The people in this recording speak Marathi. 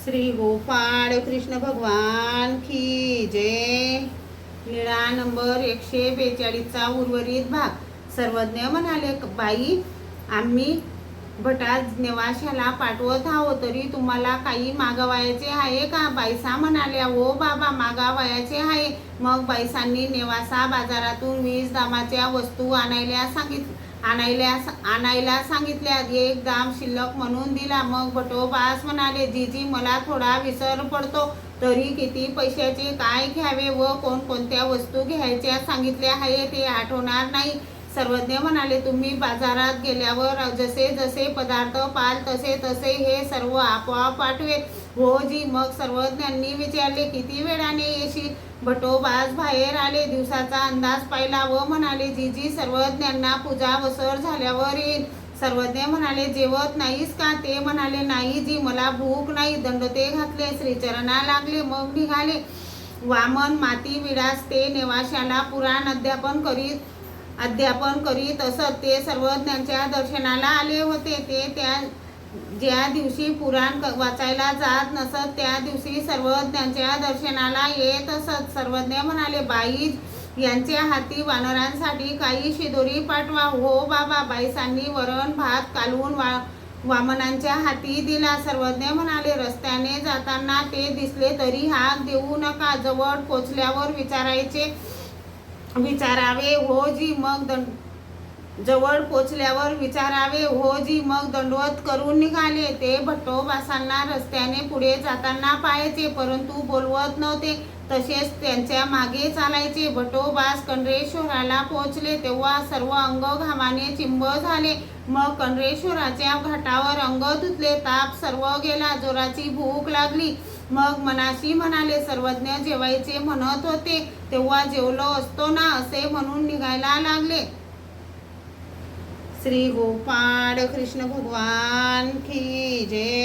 श्री गोपाळ कृष्ण भगवान की जय। लीळा नंबर 142चा उर्वरित भाग। सर्वज्ञ म्हणाले, बाई, आम्ही भटा नेवाशाला पाठवत आहोत, तरी तुम्हाला काही मागवायचे आहे का? बाईसा म्हणाल्या, हो बाबा, मागावयाचे आहे. मग बाईसांनी नेवासा बाजारातून 20 दामाच्या वस्तू आणायला सांगितल्या. 1 दाम शिल्लक म्हणून दिला. मग भटोबास म्हणाले, जीजी, मला थोडा विसर पडतो, तरी किती पैशाचे काय घ्यावे व कोणकोणत्या वस्तू घ्यायच्या सांगितल्या आहे ते आठवणार नाही. सर्वज्ञ म्हणाले, तुम्ही बाजारात गेल्यावर जसे जसे पदार्थ पाल तसे तसे हे सर्व आपोआप पाठवेल. हो जी. मग सर्वज्ञांनी विचारले, किती वेळाने येशील? भटोबास बाहेर आले, दिवसाचा अंदाज पाहिला व म्हणाले, जीजी, सर्वज्ञांना पूजा वसर झाल्यावर येईल. सर्वज्ञ म्हणाले, जेवत नाहीस का? ते म्हणाले, नाही जी, मला भूक नाही. दंडोते घातले, श्रीचरणा लागले, मग निघाले. वामन माती विडास ते नेवाशाला पुराण अध्यापन करीत असत. ते सर्वज्ञांच्या दर्शनाला आले होते. ते ज्या दिवशी पुराण वाचायला जात नसत, त्या दिवशी सर्वज्ञांच्या दर्शनाला येत असत. सर्वज्ञ म्हणाले, बाई, यांच्या हाती वानरांसाठी काही शिदोरी पाठवा. हो बाबा. बाईसांनी वरण भात कालवून वामनांच्या हाती दिला. सर्वज्ञ म्हणाले, रस्त्याने जाताना ते दिसले तरी हाक देऊ नका. जवळ पोचल्यावर विचारावे. हो जी. मग दंडवत करून निघाले. ते भट्टोबासांना रस्त्याने पुढे जाताना पाहायचे, परंतु बोलवत नव्हते. तसेच त्यांच्या मागे चालायचे. भट्टोबास कंड्रेश्वराला पोहोचले तेव्हा सर्व अंग घामाने चिंब झाले. मग कंड्रेश्वराच्या घाटावर अंग धुतले. ताप सर्व गेला. जोराची भूक लागली. मग मनाशी म्हणाले, सर्वज्ञ जेवायचे म्हणत होते तेव्हा जेवलो असतो ना, असे म्हणून निघायला लागले. श्री गोपाळ कृष्ण भगवान की जय।